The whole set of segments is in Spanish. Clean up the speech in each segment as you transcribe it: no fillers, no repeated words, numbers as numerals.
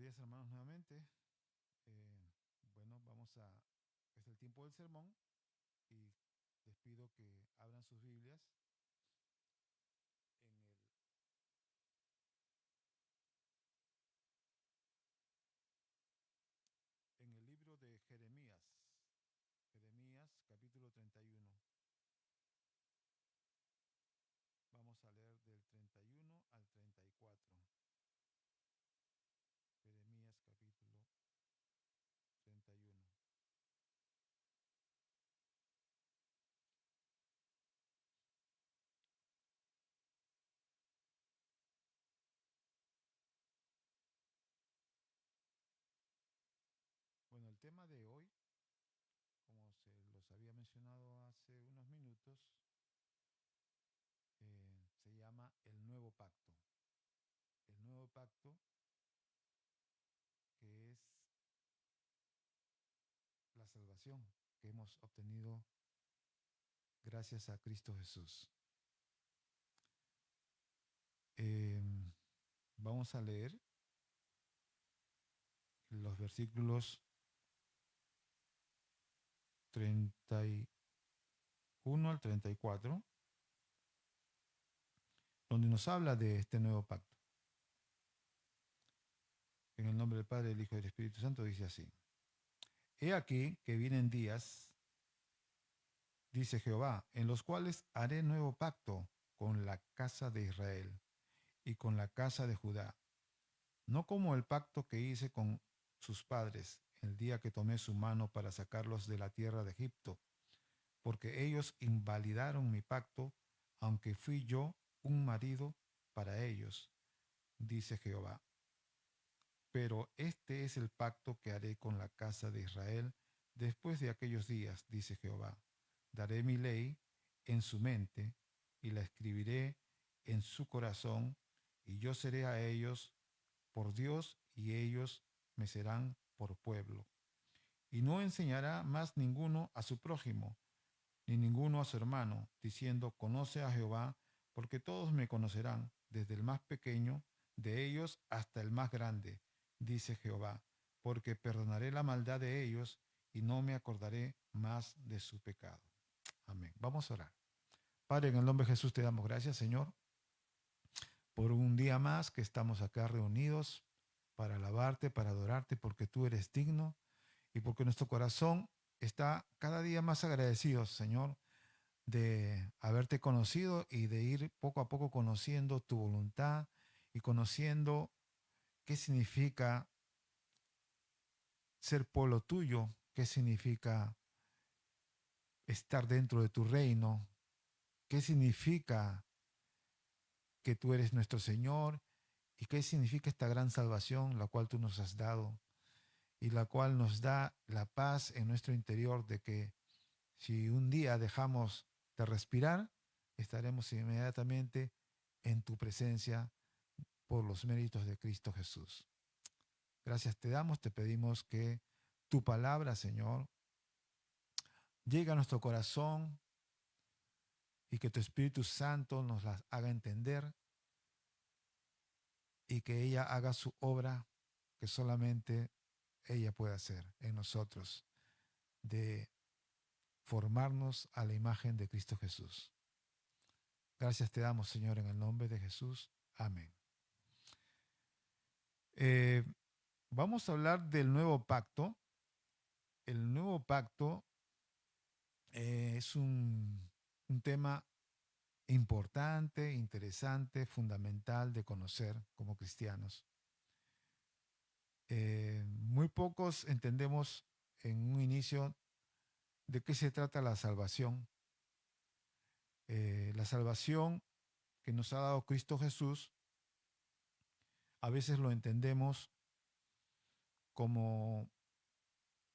días, hermanos, nuevamente. Bueno, es el tiempo del sermón y les pido que abran sus Biblias en el libro de Jeremías. Jeremías, capítulo 31. Vamos a leer del 31 al 34. Jeremías, capítulo 31. Bueno, el tema de hoy, como se los había mencionado hace unos minutos, se llama el nuevo pacto. El nuevo pacto, que es la salvación que hemos obtenido gracias a Cristo Jesús. Eh, Vamos a leer los versículos 31 al 34, donde nos habla de este nuevo pacto. En el nombre del Padre, del Hijo y del Espíritu Santo dice así: He aquí que vienen días, dice Jehová, en los cuales haré nuevo pacto con la casa de Israel y con la casa de Judá, no como el pacto que hice con sus padres el día que tomé su mano para sacarlos de la tierra de Egipto, porque ellos invalidaron mi pacto, aunque fui yo un marido para ellos, dice Jehová. Pero este es el pacto que haré con la casa de Israel después de aquellos días, dice Jehová. Daré mi ley en su mente y la escribiré en su corazón, y yo seré a ellos por Dios y ellos me serán por pueblo. Y no enseñará más ninguno a su prójimo, ni ninguno a su hermano, diciendo, conoce a Jehová, porque todos me conocerán, desde el más pequeño de ellos hasta el más grande, dice Jehová, porque perdonaré la maldad de ellos y no me acordaré más de su pecado. Amén. Vamos a orar. Padre, en el nombre de Jesús te damos gracias, Señor, por un día más que estamos acá reunidos para alabarte, para adorarte, porque tú eres digno y porque nuestro corazón está cada día más agradecido, Señor, de haberte conocido y de ir poco a poco conociendo tu voluntad y conociendo qué significa ser pueblo tuyo, qué significa estar dentro de tu reino, qué significa que tú eres nuestro Señor y qué significa esta gran salvación la cual tú nos has dado y la cual nos da la paz en nuestro interior de que si un día dejamos de respirar, estaremos inmediatamente en tu presencia por los méritos de Cristo Jesús. Gracias te damos, te pedimos que tu palabra, Señor, llegue a nuestro corazón y que tu Espíritu Santo nos las haga entender y que ella haga su obra que solamente ella puede hacer en nosotros, de formarnos a la imagen de Cristo Jesús. Gracias te damos, Señor, en el nombre de Jesús. Amén. Eh, Vamos a hablar del nuevo pacto. El nuevo pacto es un tema importante, interesante, fundamental de conocer como cristianos. Muy pocos entendemos en un inicio de qué se trata la salvación. La salvación que nos ha dado Cristo Jesús, a veces lo entendemos como,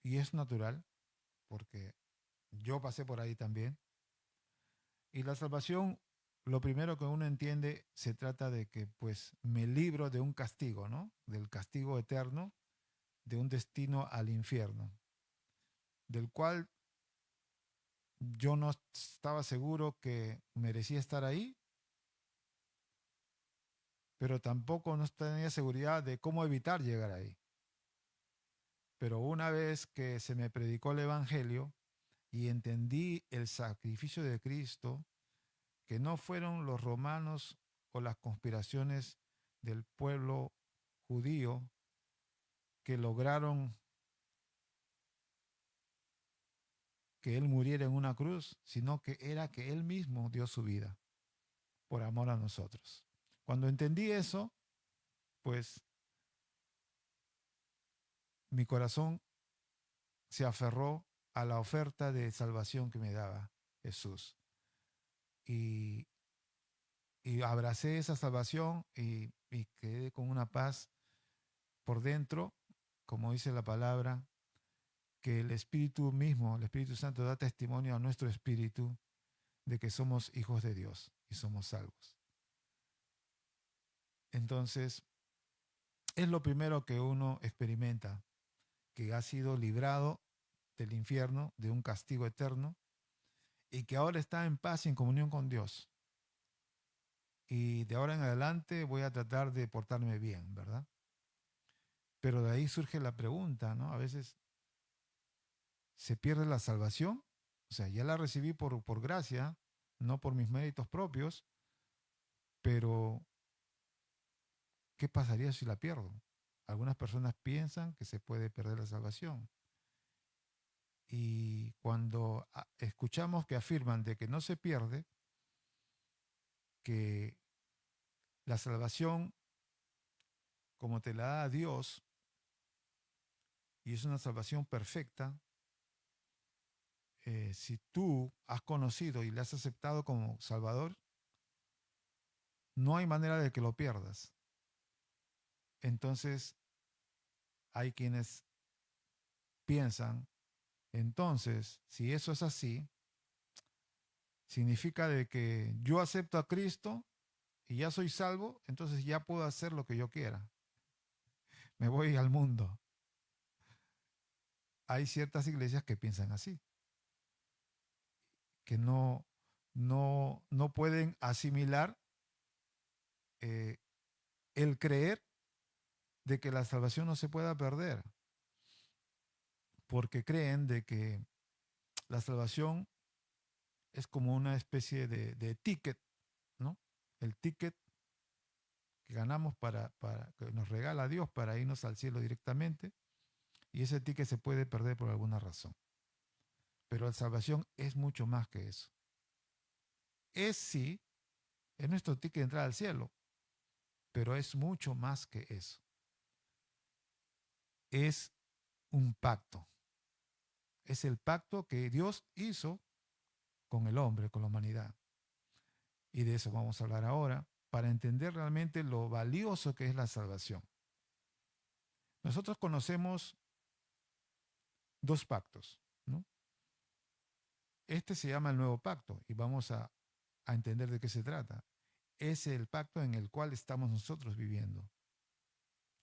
y es natural, porque yo pasé por ahí también, y la salvación, lo primero que uno entiende, se trata de que pues me libro de un castigo, ¿no? Del castigo eterno, de un destino al infierno, del cual yo no estaba seguro que merecía estar ahí, pero tampoco no tenía seguridad de cómo evitar llegar ahí. Pero una vez que se me predicó el Evangelio y entendí el sacrificio de Cristo, que no fueron los romanos o las conspiraciones del pueblo judío que lograron que Él muriera en una cruz, sino que era que Él mismo dio su vida por amor a nosotros. Cuando entendí eso, pues mi corazón se aferró a la oferta de salvación que me daba Jesús. Y, y abracé esa salvación y quedé con una paz por dentro, como dice la palabra, que el Espíritu mismo, el Espíritu Santo da testimonio a nuestro espíritu de que somos hijos de Dios y somos salvos. Entonces, es lo primero que uno experimenta, que ha sido librado del infierno, de un castigo eterno, y que ahora está en paz y en comunión con Dios. Y de ahora en adelante voy a tratar de portarme bien, ¿verdad? Pero de ahí surge la pregunta, ¿no? A veces se pierde la salvación, o sea, ya la recibí por gracia, no por mis méritos propios, pero ¿qué pasaría si la pierdo? Algunas personas piensan que se puede perder la salvación. Y cuando escuchamos que afirman de que no se pierde, que la salvación, como te la da Dios, y es una salvación perfecta, si tú has conocido y le has aceptado como Salvador, no hay manera de que lo pierdas. Entonces, hay quienes piensan, entonces, si eso es así, significa de que yo acepto a Cristo y ya soy salvo, entonces ya puedo hacer lo que yo quiera. Me voy al mundo. Hay ciertas iglesias que piensan así, que no pueden asimilar eh, el creer de que la salvación no se pueda perder, porque creen de que la salvación es como una especie de ticket, ¿no? El ticket que ganamos para que nos regala Dios para irnos al cielo directamente, y ese ticket se puede perder por alguna razón. Pero la salvación es mucho más que eso. Es sí, es nuestro ticket de entrar al cielo, pero es mucho más que eso. Es un pacto. Es el pacto que Dios hizo con el hombre, con la humanidad. Y de eso vamos a hablar ahora para entender realmente lo valioso que es la salvación. Nosotros conocemos dos pactos, ¿no? Este se llama el nuevo pacto y vamos a entender de qué se trata. Es el pacto en el cual estamos nosotros viviendo.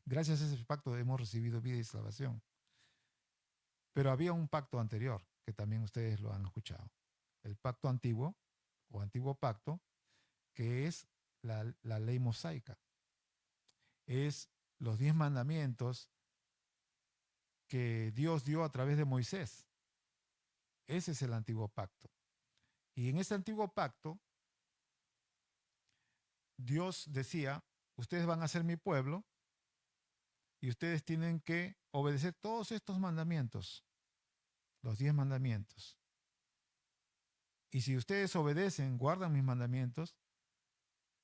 Gracias a ese pacto hemos recibido vida y salvación. Pero había un pacto anterior, que también ustedes lo han escuchado. El pacto antiguo o antiguo pacto, que es la ley mosaica. Es los 10 mandamientos que Dios dio a través de Moisés. Ese es el antiguo pacto. Y en ese antiguo pacto, Dios decía, ustedes van a ser mi pueblo y ustedes tienen que obedecer todos estos mandamientos, los 10 mandamientos. Y si ustedes obedecen, guardan mis mandamientos,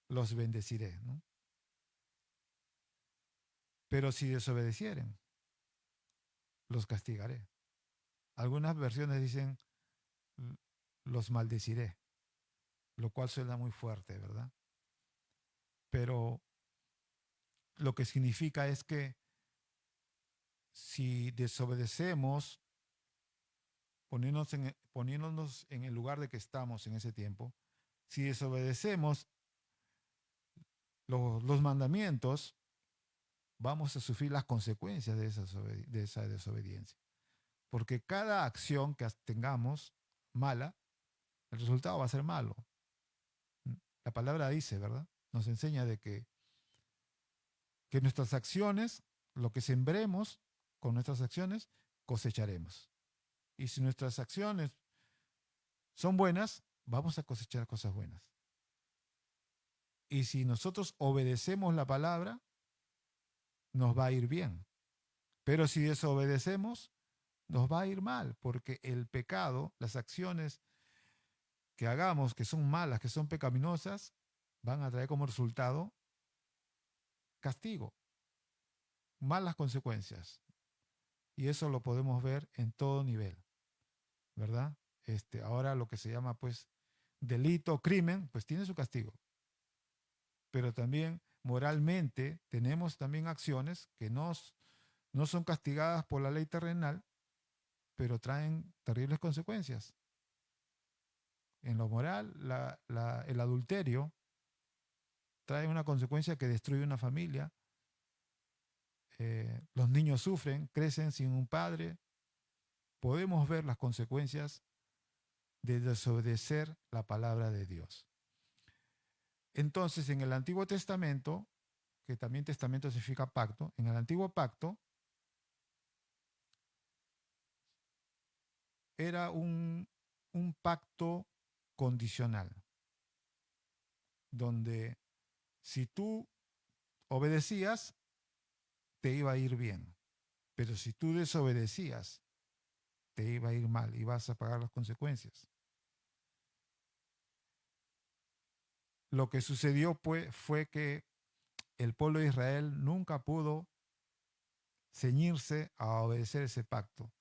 los bendeciré, ¿no? Pero si desobedecieren, los castigaré. Algunas versiones dicen, los maldeciré, lo cual suena muy fuerte, ¿verdad? Pero lo que significa es que si desobedecemos, poniéndonos en el lugar de que estamos en ese tiempo, si desobedecemos los mandamientos, vamos a sufrir las consecuencias de esa desobediencia. Porque cada acción que tengamos mala, el resultado va a ser malo. La palabra dice, ¿verdad? Nos enseña de que nuestras acciones, lo que sembremos, con nuestras acciones, cosecharemos. Y si nuestras acciones son buenas, vamos a cosechar cosas buenas. Y si nosotros obedecemos la palabra, nos va a ir bien. Pero si desobedecemos, nos va a ir mal, porque el pecado, las acciones que hagamos que son malas, que son pecaminosas, van a traer como resultado castigo, malas consecuencias. Y eso lo podemos ver en todo nivel, ¿verdad? Ahora lo que se llama pues delito, crimen, pues tiene su castigo. Pero también moralmente tenemos también acciones que no son castigadas por la ley terrenal, pero traen terribles consecuencias. En lo moral, el adulterio trae una consecuencia que destruye una familia. Los niños sufren, crecen sin un padre. Podemos ver las consecuencias de desobedecer la palabra de Dios. Entonces, en el Antiguo Testamento, que también testamento significa pacto, en el Antiguo Pacto era un pacto condicional, donde si tú obedecías, te iba a ir bien, pero si tú desobedecías, te iba a ir mal y vas a pagar las consecuencias. Lo que sucedió pues, fue que el pueblo de Israel nunca pudo ceñirse a obedecer ese pacto.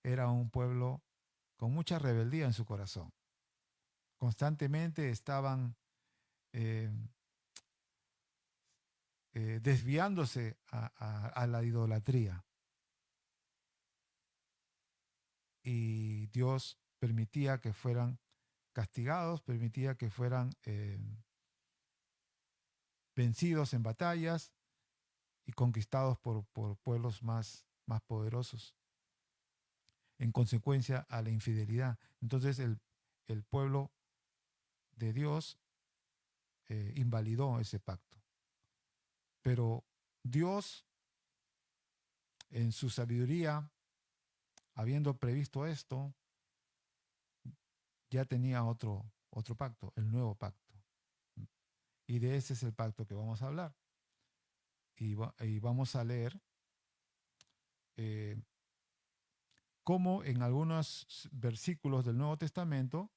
Era un pueblo con mucha rebeldía en su corazón. Constantemente estaban eh, desviándose a la idolatría. Y Dios permitía que fueran castigados, permitía que fueran vencidos en batallas y conquistados por pueblos más poderosos, en consecuencia a la infidelidad. Entonces el pueblo de Dios invalidó ese pacto. Pero Dios, en su sabiduría, habiendo previsto esto, ya tenía otro pacto, el nuevo pacto. Y de ese es el pacto que vamos a hablar. Y vamos a leer eh, cómo en algunos versículos del Nuevo Testamento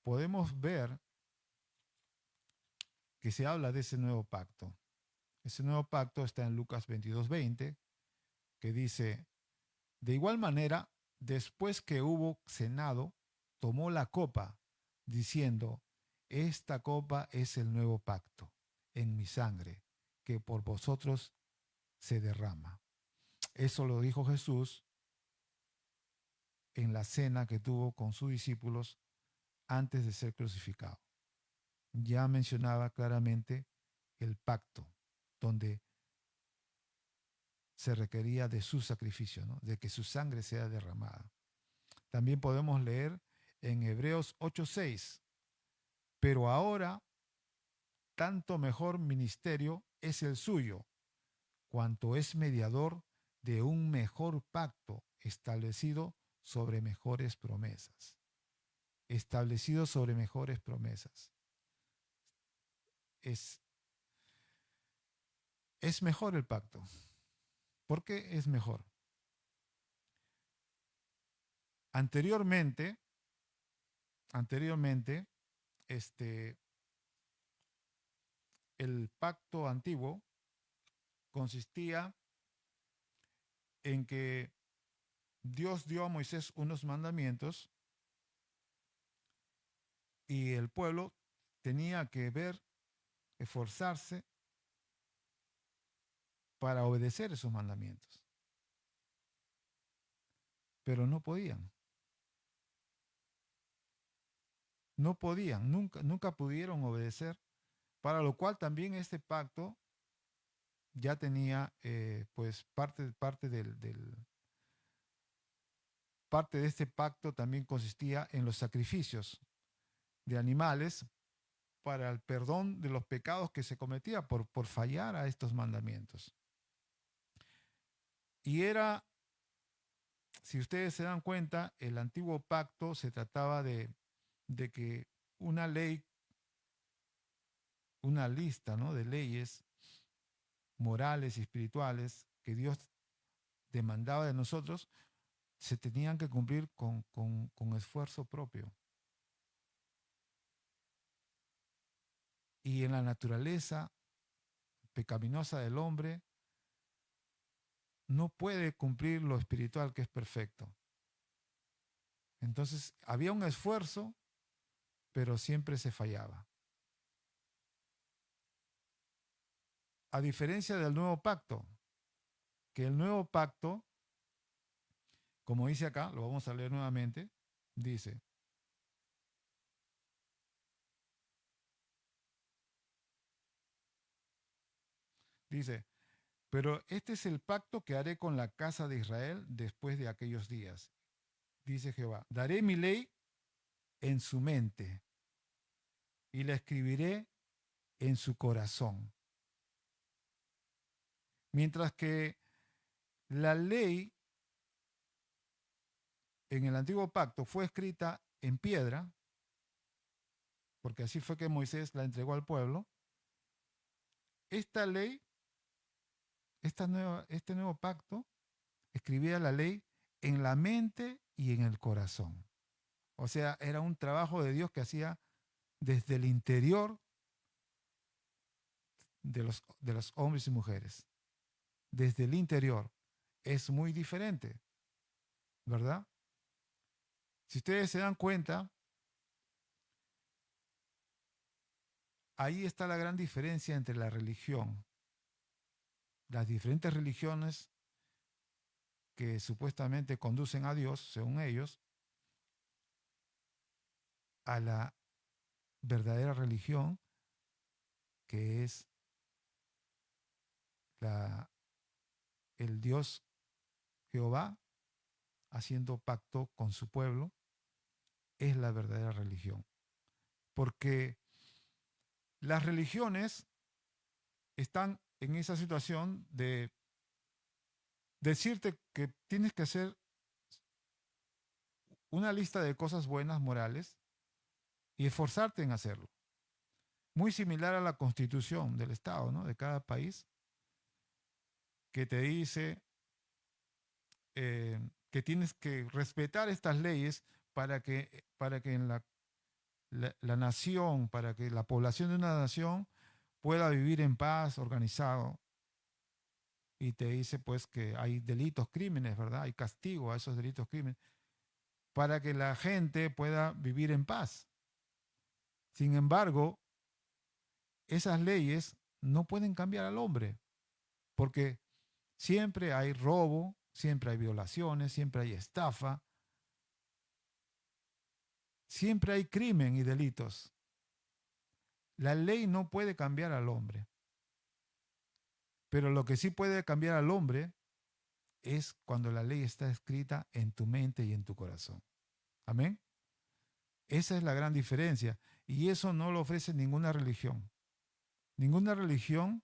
podemos ver que se habla de ese nuevo pacto. Ese nuevo pacto está en Lucas 22:20, que dice, de igual manera, después que hubo cenado, tomó la copa, diciendo, esta copa es el nuevo pacto en mi sangre, que por vosotros se derrama. Eso lo dijo Jesús en la cena que tuvo con sus discípulos antes de ser crucificado. Ya mencionaba claramente el pacto, donde se requería de su sacrificio, ¿no? De que su sangre sea derramada. También podemos leer en Hebreos 8:6, pero ahora tanto mejor ministerio es el suyo, cuanto es mediador de un mejor pacto establecido sobre mejores promesas. Establecido sobre mejores promesas. Es, es mejor el pacto. ¿Por qué es mejor? Anteriormente, anteriormente, este, el pacto antiguo consistía en que Dios dio a Moisés unos mandamientos y el pueblo tenía que ver, esforzarse para obedecer esos mandamientos. Pero no podían. No podían, nunca pudieron obedecer, para lo cual también este pacto ya tenía pues parte de este pacto también consistía en los sacrificios de animales para el perdón de los pecados que se cometía por fallar a estos mandamientos. Y era si ustedes se dan cuenta, el antiguo pacto se trataba de que una ley, una lista, ¿no?, de leyes morales y espirituales que Dios demandaba de nosotros, se tenían que cumplir con esfuerzo propio. Y en la naturaleza pecaminosa del hombre no puede cumplir lo espiritual que es perfecto. Entonces había un esfuerzo, pero siempre se fallaba. A diferencia del nuevo pacto, que el nuevo pacto, como dice acá, lo vamos a leer nuevamente, dice, dice, pero este es el pacto que haré con la casa de Israel después de aquellos días. Dice Jehová, daré mi ley en su mente y la escribiré en su corazón. Mientras que la ley en el antiguo pacto fue escrita en piedra, porque así fue que Moisés la entregó al pueblo, esta ley, este nuevo pacto, escribía la ley en la mente y en el corazón. O sea, era un trabajo de Dios que hacía desde el interior de los hombres y mujeres. Desde el interior. Es muy diferente, ¿verdad? Si ustedes se dan cuenta, ahí está la gran diferencia entre la religión, las diferentes religiones que supuestamente conducen a Dios, según ellos, a la verdadera religión, que es la, el Dios Jehová haciendo pacto con su pueblo, es la verdadera religión. Porque las religiones están en esa situación de decirte que tienes que hacer una lista de cosas buenas, morales, y esforzarte en hacerlo. Muy similar a la constitución del Estado, ¿no?, de cada país, que te dice que tienes que respetar estas leyes para que en la nación, para que la población de una nación pueda vivir en paz, organizado. Y te dice pues que hay delitos, crímenes, ¿verdad? Hay castigo a esos delitos, crímenes, para que la gente pueda vivir en paz. Sin embargo, esas leyes no pueden cambiar al hombre, porque siempre hay robo, siempre hay violaciones, siempre hay estafa, siempre hay crimen y delitos. La ley no puede cambiar al hombre, pero lo que sí puede cambiar al hombre es cuando la ley está escrita en tu mente y en tu corazón. Amén. Esa es la gran diferencia y eso no lo ofrece ninguna religión. Ninguna religión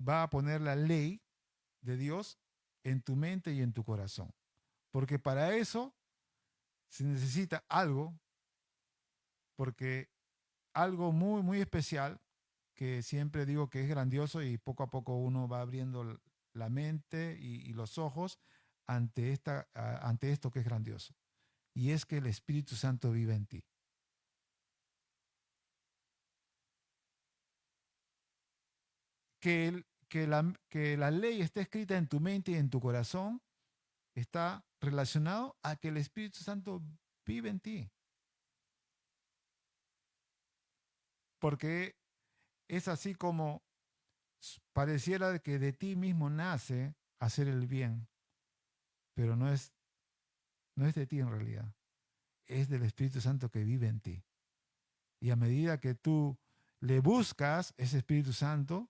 va a poner la ley de Dios en tu mente y en tu corazón. Porque para eso se necesita algo, porque algo muy, muy especial, que siempre digo que es grandioso y poco a poco uno va abriendo la mente y los ojos ante, ante esto que es grandioso. Y es que el Espíritu Santo vive en ti. Que la ley esté escrita en tu mente y en tu corazón está relacionado a que el Espíritu Santo vive en ti. Porque es así como pareciera que de ti mismo nace hacer el bien, pero no es de ti en realidad, es del Espíritu Santo que vive en ti. Y a medida que tú le buscas, ese Espíritu Santo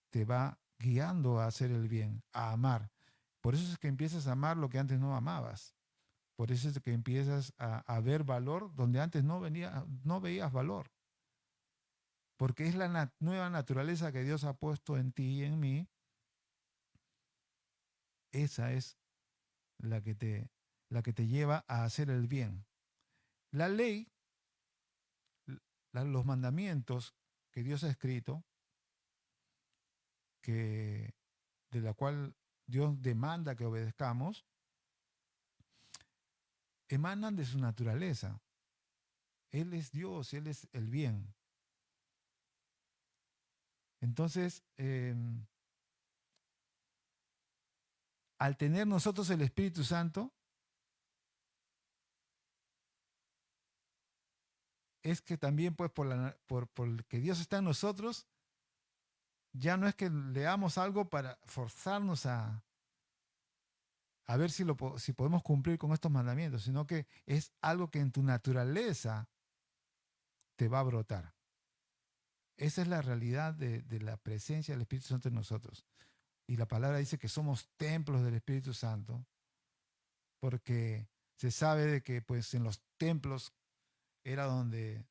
te va guiando a hacer el bien, a amar. Por eso es que empiezas a amar lo que antes no amabas. Por eso es que empiezas a ver valor donde antes no veías valor. Porque es la nueva naturaleza que Dios ha puesto en ti y en mí, Esa es la que te lleva a hacer el bien. La ley, los mandamientos que Dios ha escrito, de la cual Dios demanda que obedezcamos, emanan de su naturaleza. Él es Dios, Él es el bien. Entonces, al tener nosotros el Espíritu Santo, es que también pues por que Dios está en nosotros, ya no es que leamos algo para forzarnos a ver si podemos cumplir con estos mandamientos, sino que es algo que en tu naturaleza te va a brotar. Esa es la realidad de la presencia del Espíritu Santo en nosotros. Y la palabra dice que somos templos del Espíritu Santo, porque se sabe de que pues en los templos era donde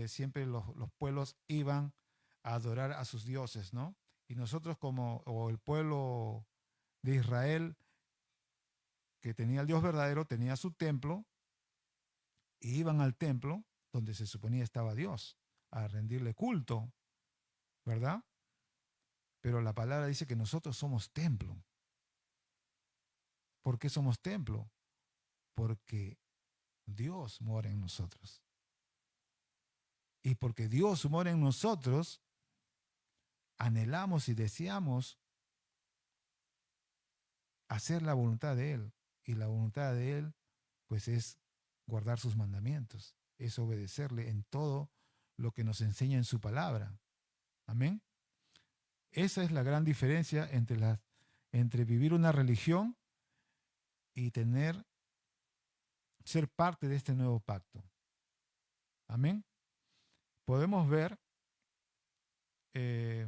siempre los pueblos iban a adorar a sus dioses, ¿no? Y nosotros o el pueblo de Israel, que tenía el Dios verdadero, tenía su templo, y iban al templo donde se suponía estaba Dios, a rendirle culto, ¿verdad? Pero la palabra dice que nosotros somos templo. ¿Por qué somos templo? Porque Dios mora en nosotros. Y porque Dios mora en nosotros, anhelamos y deseamos hacer la voluntad de Él. Y la voluntad de Él, pues es guardar sus mandamientos, es obedecerle en todo lo que nos enseña en su palabra. Amén. Esa es la gran diferencia entre vivir una religión y ser parte de este nuevo pacto. Amén. Podemos ver eh,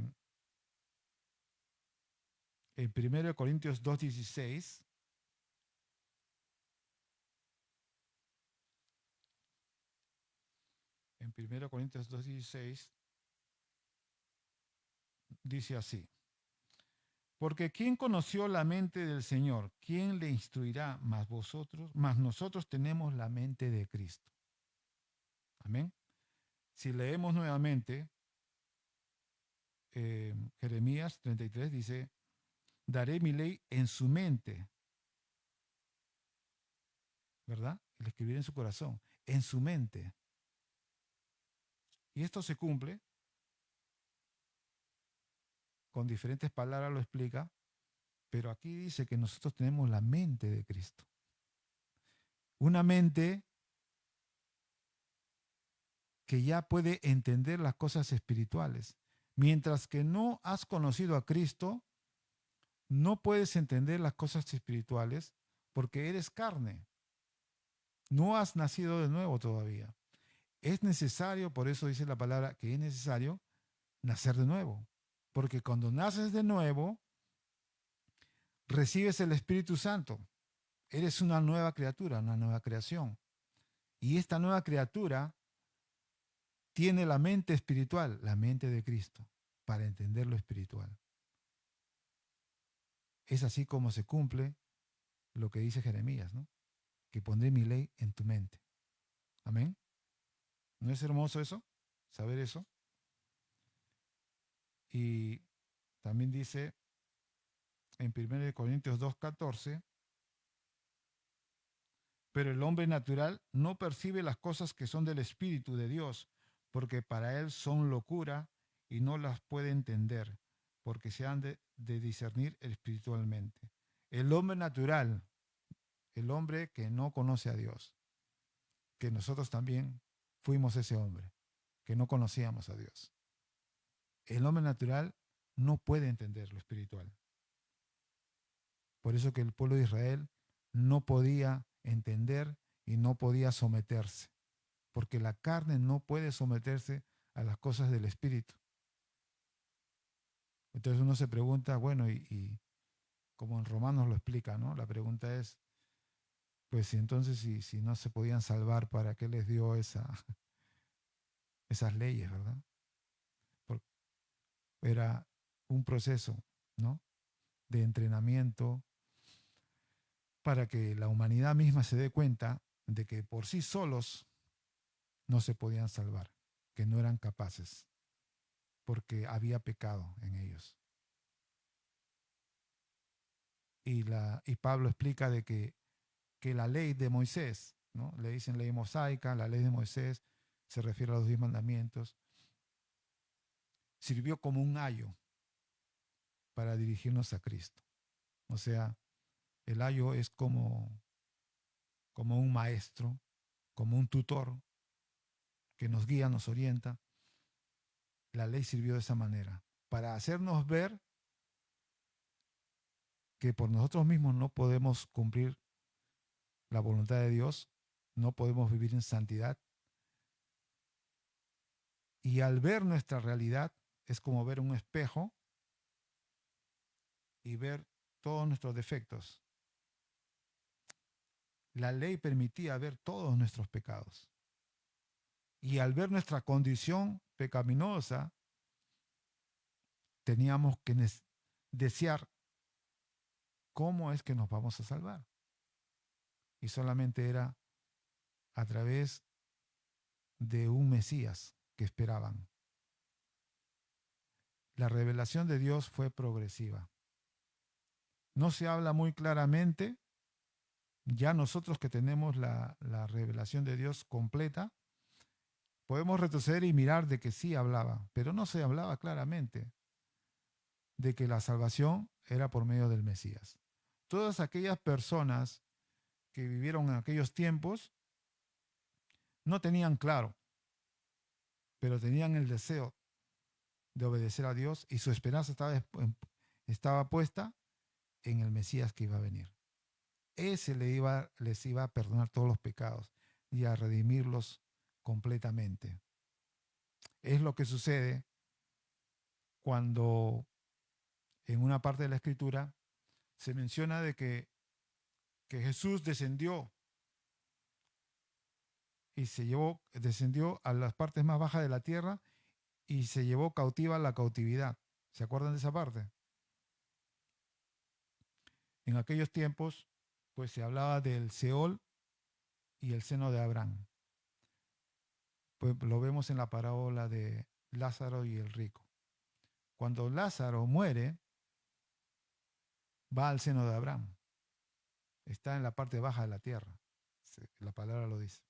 en 1 Corintios 2:16. En 1 Corintios 2:16 dice así: porque ¿quién conoció la mente del Señor? ¿Quién le instruirá? Más nosotros tenemos la mente de Cristo. Amén. Si leemos nuevamente, Jeremías 33 dice: daré mi ley en su mente, ¿verdad? Y la escribiré en su corazón, en su mente. Y esto se cumple, con diferentes palabras lo explica, pero aquí dice que nosotros tenemos la mente de Cristo. Una mente que ya puede entender las cosas espirituales. Mientras que no has conocido a Cristo, no puedes entender las cosas espirituales porque eres carne. No has nacido de nuevo todavía. Es necesario, por eso dice la palabra, que es necesario nacer de nuevo. Porque cuando naces de nuevo, recibes el Espíritu Santo. Eres una nueva criatura, una nueva creación. Y esta nueva criatura tiene la mente espiritual, la mente de Cristo, para entender lo espiritual. Es así como se cumple lo que dice Jeremías, ¿no? Que pondré mi ley en tu mente. Amén. ¿No es hermoso eso? Saber eso. Y también dice en 1 Corintios 2:14, pero el hombre natural no percibe las cosas que son del Espíritu de Dios, porque para él son locura y no las puede entender, porque se han de discernir espiritualmente. El hombre natural, el hombre que no conoce a Dios, que nosotros también fuimos ese hombre, que no conocíamos a Dios. El hombre natural no puede entender lo espiritual. Por eso que el pueblo de Israel no podía entender y no podía someterse, porque la carne no puede someterse a las cosas del espíritu. Entonces uno se pregunta, bueno, y como en Romanos lo explica, ¿no? La pregunta es, pues si entonces si no se podían salvar, ¿para qué les dio esas leyes, verdad? Porque era un proceso, ¿no? de entrenamiento para que la humanidad misma se dé cuenta de que por sí solos no se podían salvar, que no eran capaces, porque había pecado en ellos. Y Pablo explica de que la ley de Moisés, ¿no? Le dicen ley mosaica, la ley de Moisés se refiere a los 10 mandamientos, sirvió como un ayo para dirigirnos a Cristo. O sea, el ayo es como un maestro, como un tutor que nos guía, nos orienta. La ley sirvió de esa manera, para hacernos ver que por nosotros mismos no podemos cumplir la voluntad de Dios, no podemos vivir en santidad. Y al ver nuestra realidad es como ver un espejo y ver todos nuestros defectos. La ley permitía ver todos nuestros pecados. Y al ver nuestra condición pecaminosa, teníamos que desear cómo es que nos vamos a salvar. Y solamente era a través de un Mesías que esperaban. La revelación de Dios fue progresiva. No se habla muy claramente, ya nosotros que tenemos la revelación de Dios completa, podemos retroceder y mirar de que sí hablaba, pero no se hablaba claramente de que la salvación era por medio del Mesías. Todas aquellas personas que vivieron en aquellos tiempos no tenían claro, pero tenían el deseo de obedecer a Dios y su esperanza estaba puesta en el Mesías que iba a venir. Ese les iba a perdonar todos los pecados y a redimirlos completamente. Es lo que sucede cuando en una parte de la escritura se menciona de que Jesús descendió y descendió a las partes más bajas de la tierra y se llevó cautiva la cautividad. ¿Se acuerdan de esa parte? En aquellos tiempos, pues se hablaba del Seol y el seno de Abraham. Pues lo vemos en la parábola de Lázaro y el rico. Cuando Lázaro muere, va al seno de Abraham. Está en la parte baja de la tierra. La palabra lo dice.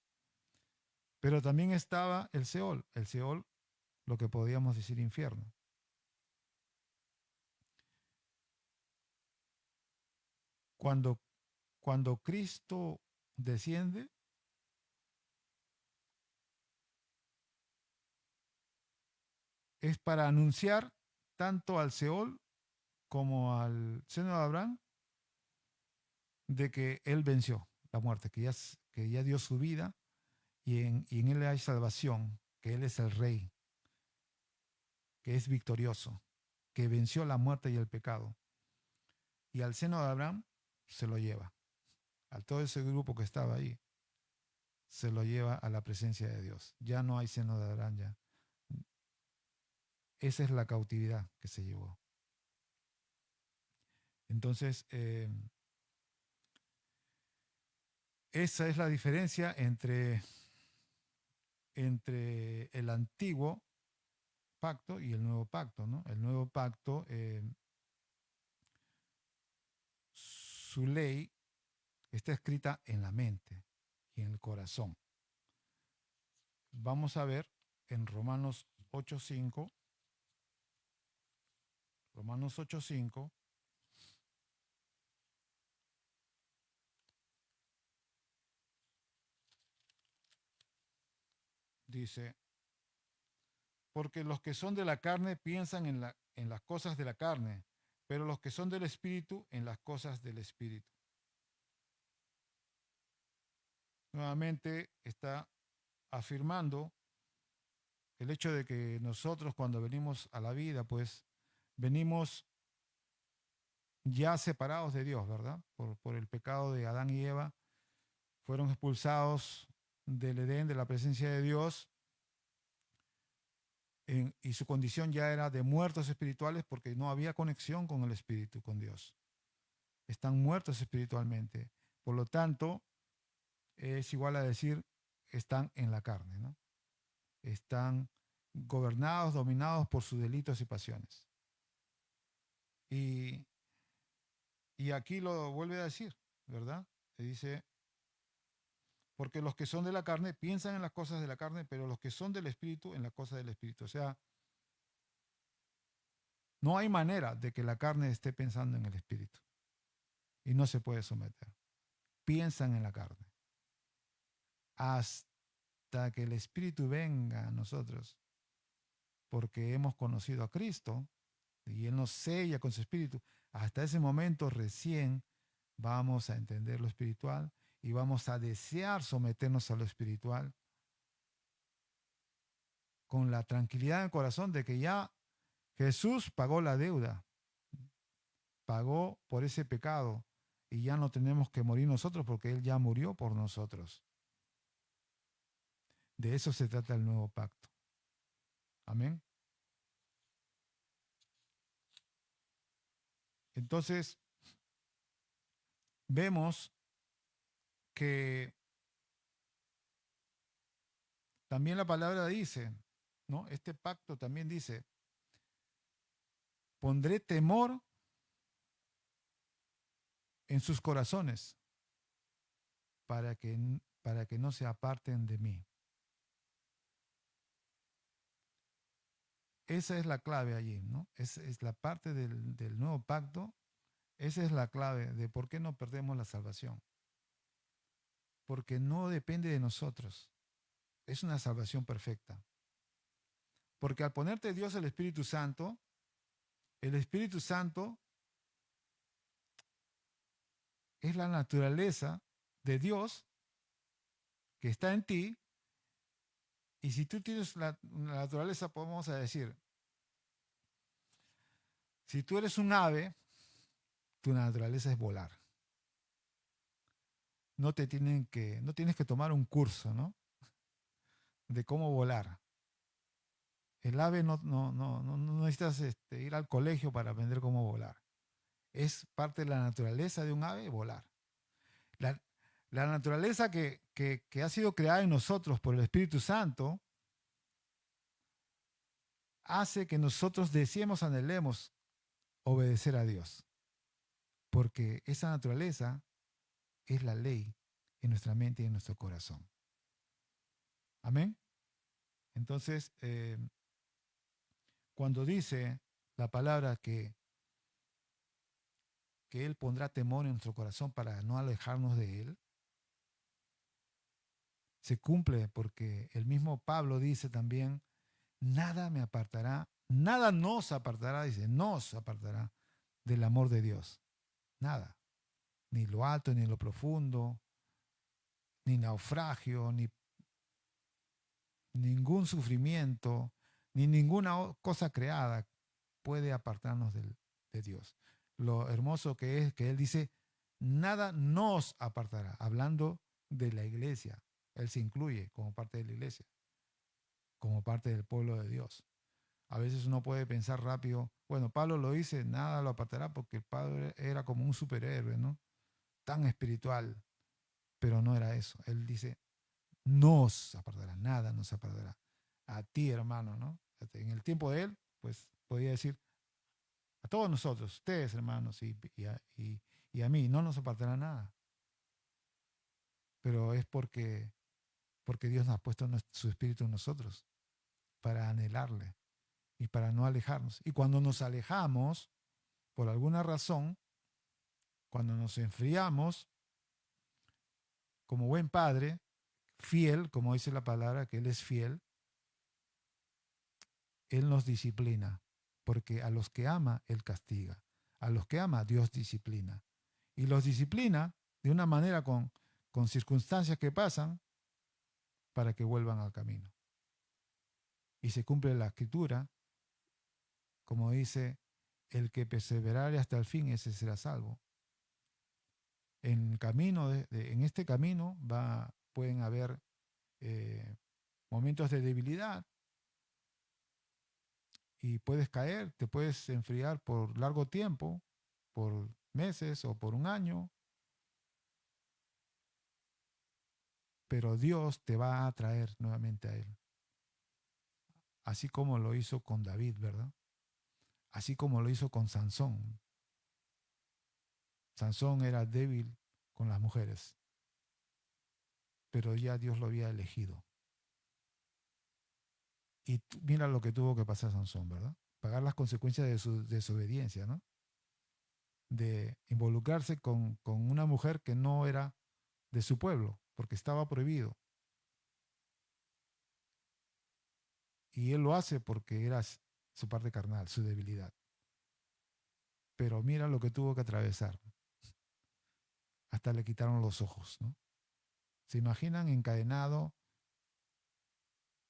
Pero también estaba el Seol. El Seol, lo que podríamos decir infierno. Cuando, cuando Cristo desciende, es para anunciar tanto al Seol como al seno de Abraham de que Él venció la muerte, que ya dio su vida y en Él hay salvación, que Él es el Rey, que es victorioso, que venció la muerte y el pecado. Y al seno de Abraham se lo lleva, a todo ese grupo que estaba ahí, se lo lleva a la presencia de Dios. Ya no hay seno de Abraham ya. Esa es la cautividad que se llevó. Entonces, esa es la diferencia entre el antiguo pacto y el nuevo pacto, ¿no? El nuevo pacto, su ley está escrita en la mente y en el corazón. Vamos a ver en Romanos 8:5, Romanos 8:5 dice, porque los que son de la carne piensan en las cosas de la carne, pero los que son del Espíritu en las cosas del Espíritu. Nuevamente está afirmando el hecho de que nosotros cuando venimos a la vida, pues venimos ya separados de Dios, ¿verdad? Por el pecado de Adán y Eva, fueron expulsados del Edén, de la presencia de Dios, y su condición ya era de muertos espirituales porque no había conexión con el Espíritu, con Dios. Están muertos espiritualmente. Por lo tanto, es igual a decir, están en la carne, ¿no? Están gobernados, dominados por sus delitos y pasiones. Y, y aquí lo vuelve a decir, ¿verdad? Se dice, porque los que son de la carne piensan en las cosas de la carne, pero los que son del Espíritu en las cosas del Espíritu. O sea, no hay manera de que la carne esté pensando en el Espíritu y no se puede someter. Piensan en la carne. Hasta que el Espíritu venga a nosotros, porque hemos conocido a Cristo y Él nos sella con su Espíritu, hasta ese momento recién vamos a entender lo espiritual y vamos a desear someternos a lo espiritual con la tranquilidad en el corazón de que ya Jesús pagó la deuda, pagó por ese pecado y ya no tenemos que morir nosotros porque Él ya murió por nosotros. De eso se trata el nuevo pacto. Amén. Entonces, vemos que también la palabra dice, ¿no? Este pacto también dice, pondré temor en sus corazones para que no se aparten de mí. Esa es la clave allí, ¿no? Es la parte del nuevo pacto. Esa es la clave de por qué no perdemos la salvación. Porque no depende de nosotros. Es una salvación perfecta. Porque al ponerte Dios el Espíritu Santo es la naturaleza de Dios que está en ti. Y si tú tienes la naturaleza, podemos decir, si tú eres un ave, tu naturaleza es volar. No tienes que tomar un curso, ¿no? De cómo volar. El ave no necesitas ir al colegio para aprender cómo volar. Es parte de la naturaleza de un ave volar. La, la naturaleza que ha sido creada en nosotros por el Espíritu Santo hace que nosotros deseemos, anhelemos obedecer a Dios. Porque esa naturaleza es la ley en nuestra mente y en nuestro corazón. Amén. Entonces, cuando dice la palabra que Él pondrá temor en nuestro corazón para no alejarnos de Él, se cumple porque el mismo Pablo dice también, nada me apartará, nada nos apartará, dice, nos apartará del amor de Dios. Nada. Ni lo alto, ni lo profundo, ni naufragio, ni ningún sufrimiento, ni ninguna cosa creada puede apartarnos de Dios. Lo hermoso que es que Él dice, nada nos apartará, hablando de la iglesia. Él se incluye como parte de la iglesia, como parte del pueblo de Dios. A veces uno puede pensar rápido, bueno, Pablo lo dice, nada lo apartará porque el Pablo era como un superhéroe, ¿no? Tan espiritual, pero no era eso. Él dice, nos apartará, nada nos apartará. A ti, hermano, ¿no? En el tiempo de él, pues podía decir, a todos nosotros, ustedes, hermanos, y a mí, no nos apartará nada. Pero es porque Dios nos ha puesto su espíritu en nosotros para anhelarle y para no alejarnos. Y cuando nos alejamos, por alguna razón, cuando nos enfriamos, como buen padre, fiel, como dice la palabra, que Él es fiel, Él nos disciplina, porque a los que ama, Él castiga. A los que ama, Dios disciplina. Y los disciplina de una manera con circunstancias que pasan para que vuelvan al camino. Y se cumple la escritura, como dice, el que perseverare hasta el fin, ese será salvo. En este camino pueden haber momentos de debilidad, y puedes caer, te puedes enfriar por largo tiempo, por meses o por un año, pero Dios te va a traer nuevamente a Él, así como lo hizo con David, ¿verdad? Así como lo hizo con Sansón. Sansón era débil con las mujeres, pero ya Dios lo había elegido. Y mira lo que tuvo que pasar Sansón, ¿verdad? Pagar las consecuencias de su desobediencia, ¿no? De involucrarse con una mujer que no era de su pueblo, porque estaba prohibido. Y él lo hace porque era su parte carnal, su debilidad. Pero mira lo que tuvo que atravesar. Hasta le quitaron los ojos, ¿no? ¿Se imaginan encadenado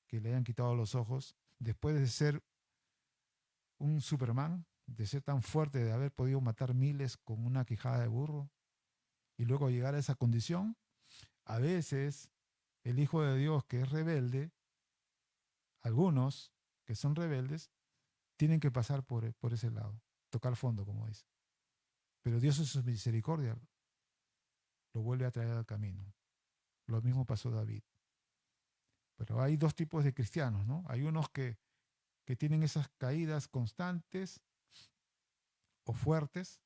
que le hayan quitado los ojos después de ser un Superman, de ser tan fuerte, de haber podido matar miles con una quijada de burro y luego llegar a esa condición? A veces el Hijo de Dios que es rebelde, algunos que son rebeldes, tienen que pasar por ese lado, tocar fondo, como dice. Pero Dios en su misericordia lo vuelve a traer al camino. Lo mismo pasó a David. Pero hay dos tipos de cristianos, ¿no? Hay unos que tienen esas caídas constantes o fuertes,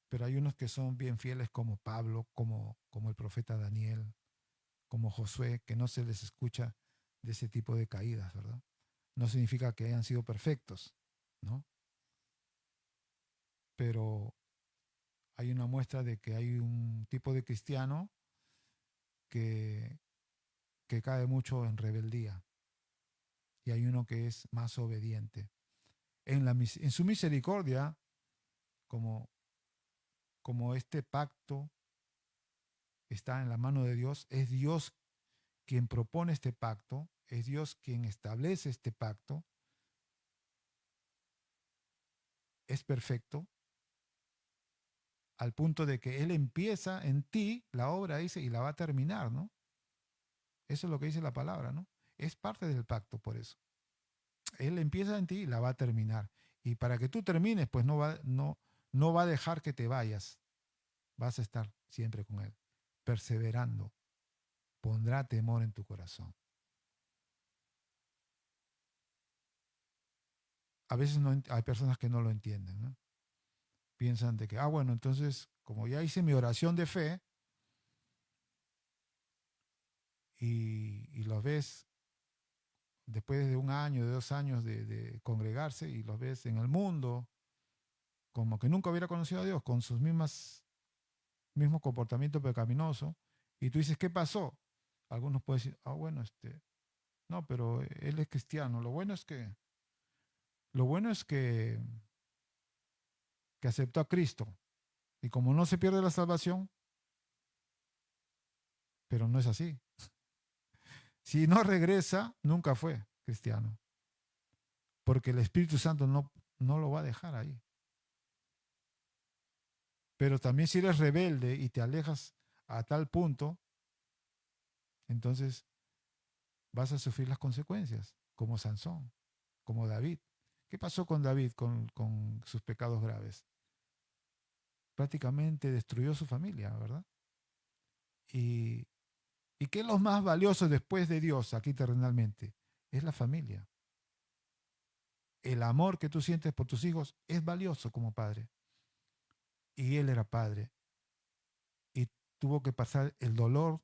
pero hay unos que son bien fieles como Pablo, como el profeta Daniel, como Josué, que no se les escucha de ese tipo de caídas, ¿verdad? No significa que hayan sido perfectos, ¿no? Pero hay una muestra de que hay un tipo de cristiano que, que cae mucho en rebeldía y hay uno que es más obediente. En su misericordia, como, como este pacto está en la mano de Dios, es Dios quien propone este pacto, es Dios quien establece este pacto, es perfecto, al punto de que Él empieza en ti la obra, dice, y la va a terminar, ¿no? Eso es lo que dice la palabra, ¿no? Es parte del pacto, por eso. Él empieza en ti y la va a terminar. Y para que tú termines, pues no va a dejar que te vayas. Vas a estar siempre con Él, perseverando. Pondrá temor en tu corazón. A veces no, hay personas que no lo entienden, ¿no? Piensan de que, bueno, entonces, como ya hice mi oración de fe y los ves después de un año, de 2 años de congregarse y los ves en el mundo, como que nunca hubiera conocido a Dios, con sus mismos comportamientos pecaminosos, y tú dices, ¿qué pasó? Algunos pueden decir, bueno, no, pero él es cristiano. Lo bueno es que aceptó a Cristo. Y como no se pierde la salvación, pero no es así. Si no regresa, nunca fue cristiano. Porque el Espíritu Santo no lo va a dejar ahí. Pero también si eres rebelde y te alejas a tal punto, entonces vas a sufrir las consecuencias, como Sansón, como David. ¿Qué pasó con David con sus pecados graves? Prácticamente destruyó su familia, ¿verdad? Y, ¿Y qué es lo más valioso después de Dios aquí terrenalmente? Es la familia. El amor que tú sientes por tus hijos es valioso como padre. Y él era padre y tuvo que pasar el dolor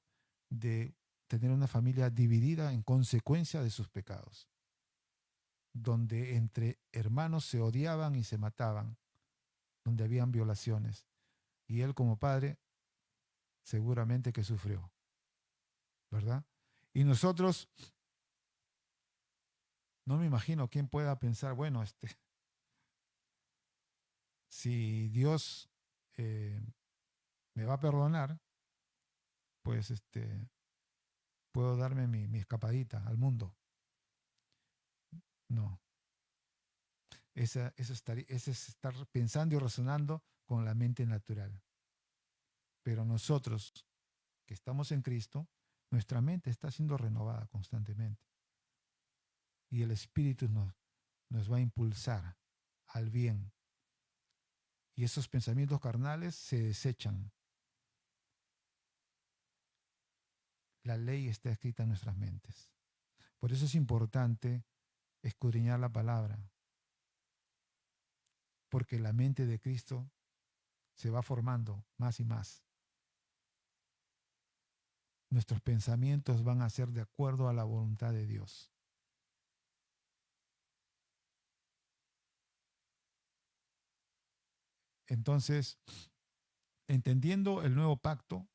de tener una familia dividida en consecuencia de sus pecados, donde entre hermanos se odiaban y se mataban, donde habían violaciones. Y él como padre seguramente que sufrió, ¿verdad? Y nosotros, no me imagino quién pueda pensar, bueno, si Dios eh, me va a perdonar, pues puedo darme mi escapadita al mundo. No, ese es estar pensando y razonando con la mente natural. Pero nosotros que estamos en Cristo, nuestra mente está siendo renovada constantemente. Y el Espíritu nos va a impulsar al bien. Y esos pensamientos carnales se desechan. La ley está escrita en nuestras mentes. Por eso es importante escudriñar la palabra, porque la mente de Cristo se va formando más y más. Nuestros pensamientos van a ser de acuerdo a la voluntad de Dios. Entonces, entendiendo el nuevo pacto,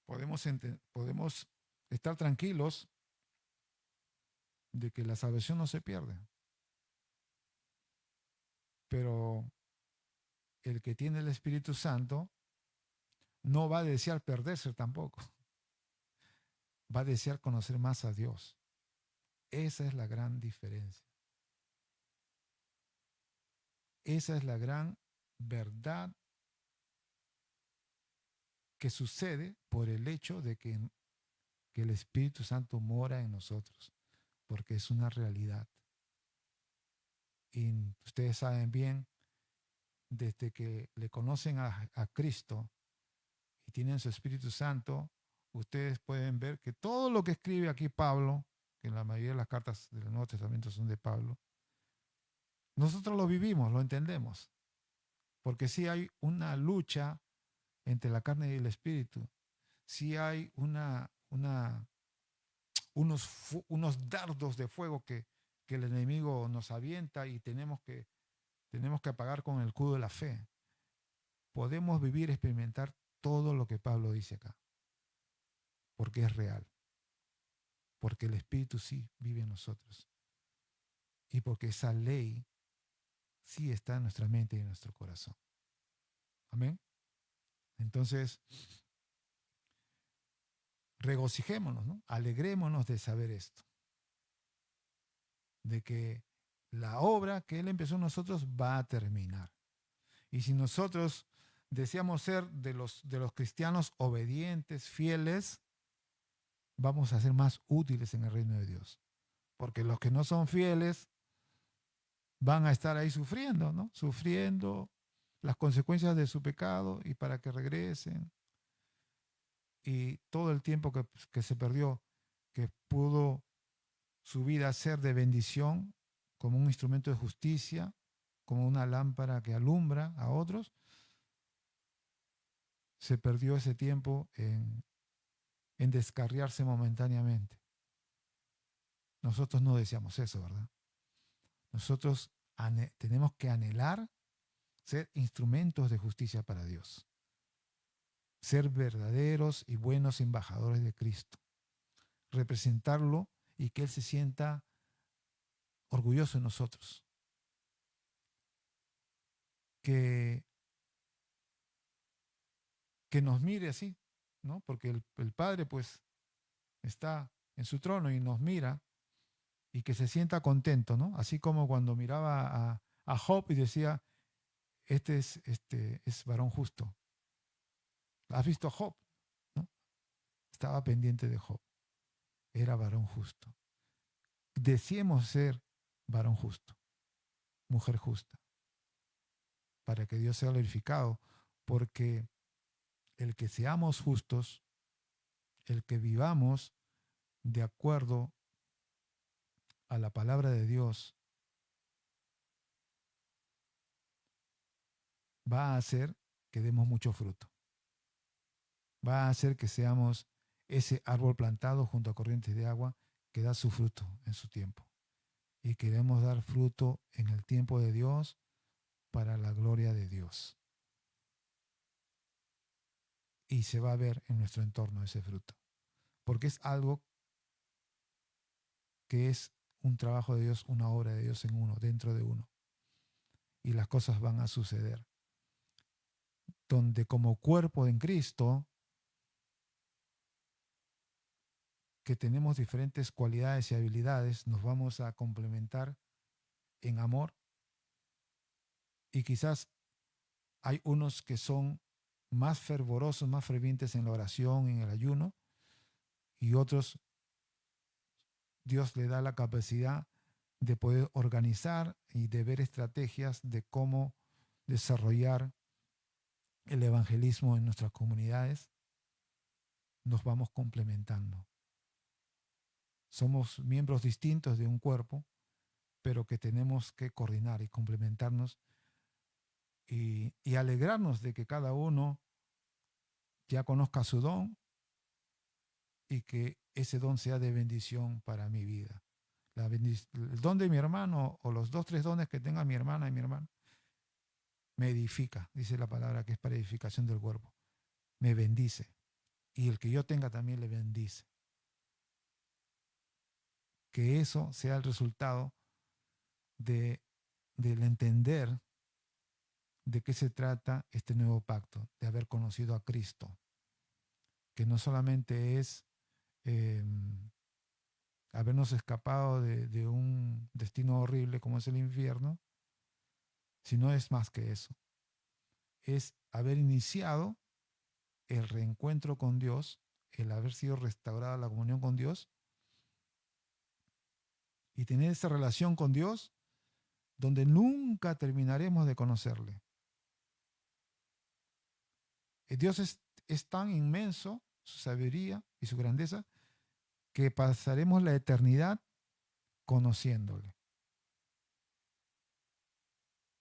podemos estar tranquilos de que la salvación no se pierde. Pero el que tiene el Espíritu Santo no va a desear perderse tampoco. Va a desear conocer más a Dios. Esa es la gran diferencia. Esa es la gran verdad que sucede por el hecho de que el Espíritu Santo mora en nosotros, porque es una realidad. Y ustedes saben bien, desde que le conocen a Cristo y tienen su Espíritu Santo, ustedes pueden ver que todo lo que escribe aquí Pablo, que la mayoría de las cartas del Nuevo Testamento son de Pablo, nosotros lo vivimos, lo entendemos, porque sí hay una lucha entre la carne y el espíritu, sí hay unos dardos de fuego que el enemigo nos avienta y tenemos que apagar con el escudo de la fe. Podemos vivir, experimentar todo lo que Pablo dice acá, porque es real, porque el Espíritu sí vive en nosotros y porque esa ley sí está en nuestra mente y en nuestro corazón. Amén. Entonces, regocijémonos, ¿no? Alegrémonos de saber esto, de que la obra que Él empezó en nosotros va a terminar. Y si nosotros deseamos ser de los cristianos obedientes, fieles, vamos a ser más útiles en el reino de Dios. Porque los que no son fieles van a estar ahí sufriendo, ¿no? Sufriendo las consecuencias de su pecado y para que regresen. Y todo el tiempo que se perdió, que pudo su vida ser de bendición, como un instrumento de justicia, como una lámpara que alumbra a otros, se perdió ese tiempo en descarriarse momentáneamente. Nosotros no deseamos eso, ¿verdad? Nosotros tenemos que anhelar ser instrumentos de justicia para Dios, ser verdaderos y buenos embajadores de Cristo, representarlo y que Él se sienta orgulloso de nosotros, que, que nos mire así, ¿no? Porque el Padre pues está en su trono y nos mira y que se sienta contento, ¿no? Así como cuando miraba a Job y decía, este es varón justo. ¿Has visto a Job? ¿No? Estaba pendiente de Job. Era varón justo. Deseemos ser varón justo, mujer justa, para que Dios sea glorificado, porque el que seamos justos, el que vivamos de acuerdo a la palabra de Dios, va a hacer que demos mucho fruto. Va a hacer que seamos ese árbol plantado junto a corrientes de agua que da su fruto en su tiempo. Y queremos dar fruto en el tiempo de Dios para la gloria de Dios. Y se va a ver en nuestro entorno ese fruto. Porque es algo que es un trabajo de Dios, una obra de Dios en uno, dentro de uno. Y las cosas van a suceder. Donde como cuerpo en Cristo, que tenemos diferentes cualidades y habilidades, nos vamos a complementar en amor. Y quizás hay unos que son más fervorosos, más fervientes en la oración, en el ayuno, y otros Dios le da la capacidad de poder organizar y de ver estrategias de cómo desarrollar el evangelismo en nuestras comunidades, nos vamos complementando. Somos miembros distintos de un cuerpo, pero que tenemos que coordinar y complementarnos y alegrarnos de que cada uno ya conozca su don y que ese don sea de bendición para mi vida. El don de mi hermano o los dos, tres dones que tenga mi hermana y mi hermano me edifica, dice la palabra que es para edificación del cuerpo. Me bendice. Y el que yo tenga también le bendice. Que eso sea el resultado de, del entender de qué se trata este nuevo pacto, de haber conocido a Cristo, que no solamente es eh, habernos escapado de un destino horrible como es el infierno, sino es más que eso. Es haber iniciado el reencuentro con Dios, el haber sido restaurada la comunión con Dios y tener esa relación con Dios donde nunca terminaremos de conocerle. Dios es tan inmenso, su sabiduría y su grandeza, que pasaremos la eternidad conociéndole.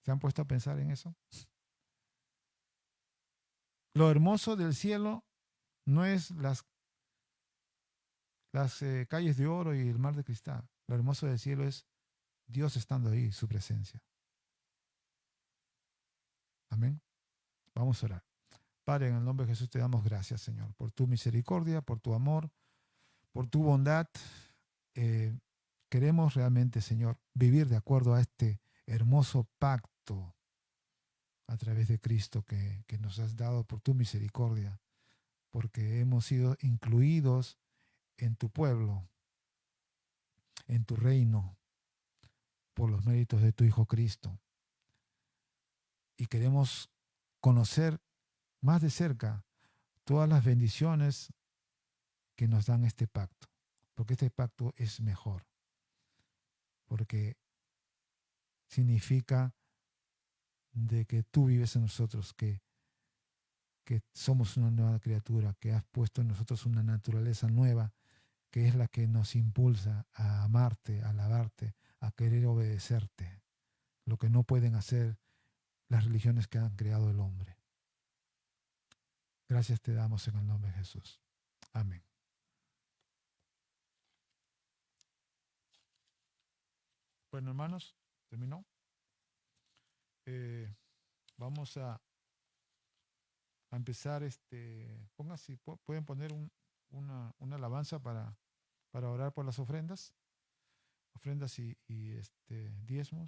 ¿Se han puesto a pensar en eso? Lo hermoso del cielo no es las calles de oro y el mar de cristal. Lo hermoso del cielo es Dios estando ahí, su presencia. Amén. Vamos a orar. Padre, en el nombre de Jesús te damos gracias, Señor, por tu misericordia, por tu amor, por tu bondad. Eh, Queremos realmente, Señor, vivir de acuerdo a este hermoso pacto a través de Cristo que nos has dado por tu misericordia, porque hemos sido incluidos en tu pueblo, en tu reino, por los méritos de tu Hijo Cristo. Y queremos conocer más de cerca todas las bendiciones que nos dan este pacto, porque este pacto es mejor, porque significa de que tú vives en nosotros, que somos una nueva criatura, que has puesto en nosotros una naturaleza nueva, que es la que nos impulsa a amarte, a alabarte, a querer obedecerte, lo que no pueden hacer las religiones que han creado el hombre. Gracias te damos en el nombre de Jesús. Amén. Bueno, hermanos, terminó. Eh, Vamos a empezar, pónganse, pueden poner una alabanza para orar por las ofrendas y diezmos.